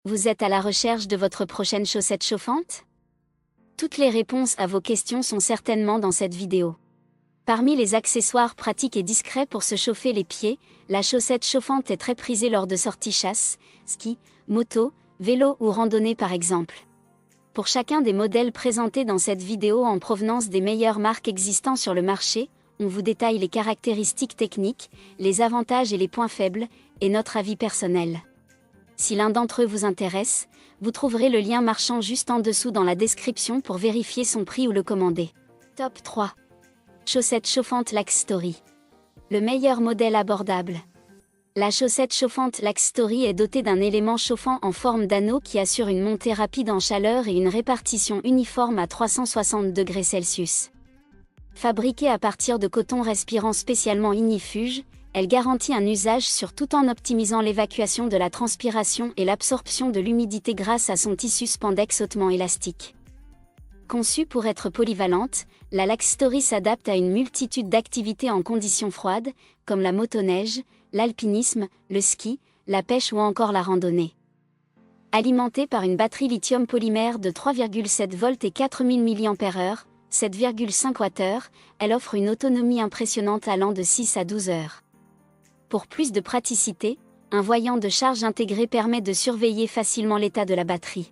Vous êtes à la recherche de votre prochaine chaussette chauffante? Toutes les réponses à vos questions sont certainement dans cette vidéo. Parmi les accessoires pratiques et discrets pour se chauffer les pieds, la chaussette chauffante est très prisée lors de sorties chasse, ski, moto, vélo ou randonnée par exemple. Pour chacun des modèles présentés dans cette vidéo en provenance des meilleures marques existant sur le marché, on vous détaille les caractéristiques techniques, les avantages et les points faibles, et notre avis personnel. Si l'un d'entre eux vous intéresse, vous trouverez le lien marchand juste en dessous dans la description pour vérifier son prix ou le commander. Top 3. Chaussette chauffante Lax Story. Le meilleur modèle abordable. La chaussette chauffante Lax Story est dotée d'un élément chauffant en forme d'anneau qui assure une montée rapide en chaleur et une répartition uniforme à 360 degrés Celsius. Fabriquée à partir de coton respirant spécialement ignifuge, elle garantit un usage sûr tout en optimisant l'évacuation de la transpiration et l'absorption de l'humidité grâce à son tissu spandex hautement élastique. Conçue pour être polyvalente, la Lax Story s'adapte à une multitude d'activités en conditions froides, comme la motoneige, l'alpinisme, le ski, la pêche ou encore la randonnée. Alimentée par une batterie lithium polymère de 3,7 volts et 4000 mAh, 7,5 Wh, elle offre une autonomie impressionnante allant de 6 à 12 heures. Pour plus de praticité, un voyant de charge intégré permet de surveiller facilement l'état de la batterie.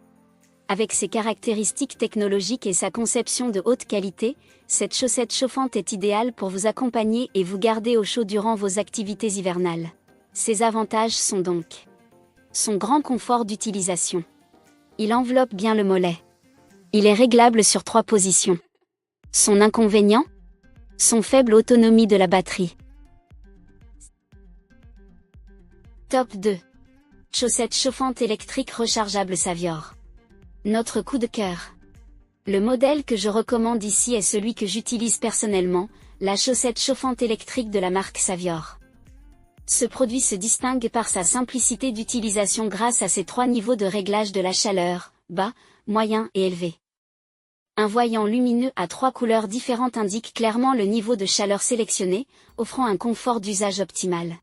Avec ses caractéristiques technologiques et sa conception de haute qualité, cette chaussette chauffante est idéale pour vous accompagner et vous garder au chaud durant vos activités hivernales. Ses avantages sont donc son grand confort d'utilisation. Il enveloppe bien le mollet. Il est réglable sur 3 positions. Son inconvénient? Son faible autonomie de la batterie. Top 2. Chaussette chauffante électrique rechargeable Savior. Notre coup de cœur. Le modèle que je recommande ici est celui que j'utilise personnellement, la chaussette chauffante électrique de la marque Savior. Ce produit se distingue par sa simplicité d'utilisation grâce à ses 3 niveaux de réglage de la chaleur, bas, moyen et élevé. Un voyant lumineux à 3 couleurs différentes indique clairement le niveau de chaleur sélectionné, offrant un confort d'usage optimal.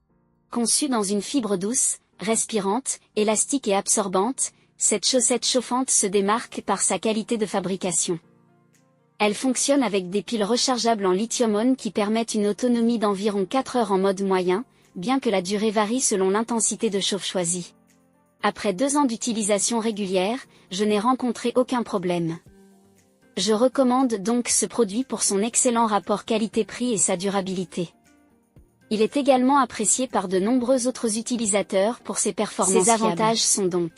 Conçue dans une fibre douce, respirante, élastique et absorbante, cette chaussette chauffante se démarque par sa qualité de fabrication. Elle fonctionne avec des piles rechargeables en lithium-ion qui permettent une autonomie d'environ 4 heures en mode moyen, bien que la durée varie selon l'intensité de chauffe choisie. Après 2 ans d'utilisation régulière, je n'ai rencontré aucun problème. Je recommande donc ce produit pour son excellent rapport qualité-prix et sa durabilité. Il est également apprécié par de nombreux autres utilisateurs pour ses performances. Ses avantages sont donc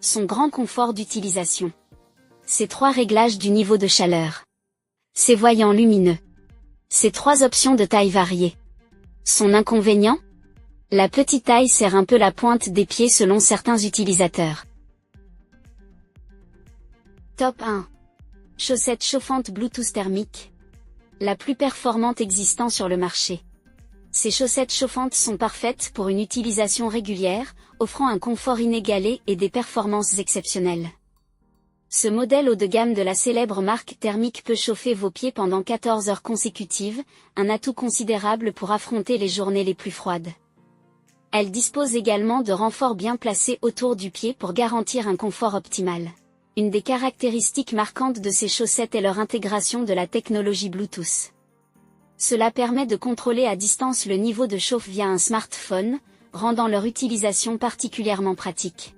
son grand confort d'utilisation, ses 3 réglages du niveau de chaleur, ses voyants lumineux, ses 3 options de taille variée. Son inconvénient? La petite taille serre un peu la pointe des pieds selon certains utilisateurs. Top 1. Chaussette chauffante Bluetooth thermique. La plus performante existant sur le marché. Ces chaussettes chauffantes sont parfaites pour une utilisation régulière, offrant un confort inégalé et des performances exceptionnelles. Ce modèle haut de gamme de la célèbre marque thermique peut chauffer vos pieds pendant 14 heures consécutives, un atout considérable pour affronter les journées les plus froides. Elle dispose également de renforts bien placés autour du pied pour garantir un confort optimal. Une des caractéristiques marquantes de ces chaussettes est leur intégration de la technologie Bluetooth. Cela permet de contrôler à distance le niveau de chauffe via un smartphone, rendant leur utilisation particulièrement pratique.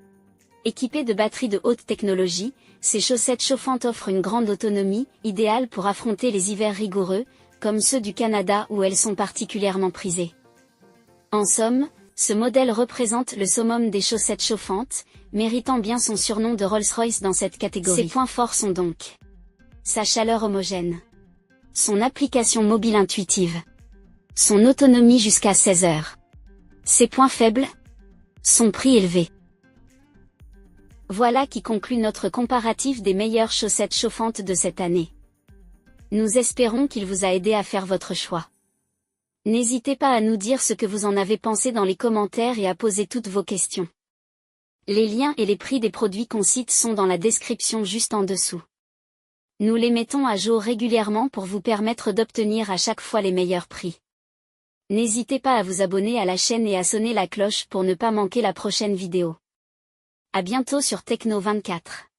Équipées de batteries de haute technologie, ces chaussettes chauffantes offrent une grande autonomie, idéale pour affronter les hivers rigoureux, comme ceux du Canada où elles sont particulièrement prisées. En somme, ce modèle représente le summum des chaussettes chauffantes, méritant bien son surnom de Rolls-Royce dans cette catégorie. Ses points forts sont donc sa chaleur homogène, son application mobile intuitive, son autonomie jusqu'à 16 heures. Ses points faibles? Son prix élevé. Voilà qui conclut notre comparatif des meilleures chaussettes chauffantes de cette année. Nous espérons qu'il vous a aidé à faire votre choix. N'hésitez pas à nous dire ce que vous en avez pensé dans les commentaires et à poser toutes vos questions. Les liens et les prix des produits qu'on cite sont dans la description juste en dessous. Nous les mettons à jour régulièrement pour vous permettre d'obtenir à chaque fois les meilleurs prix. N'hésitez pas à vous abonner à la chaîne et à sonner la cloche pour ne pas manquer la prochaine vidéo. À bientôt sur Techno 24.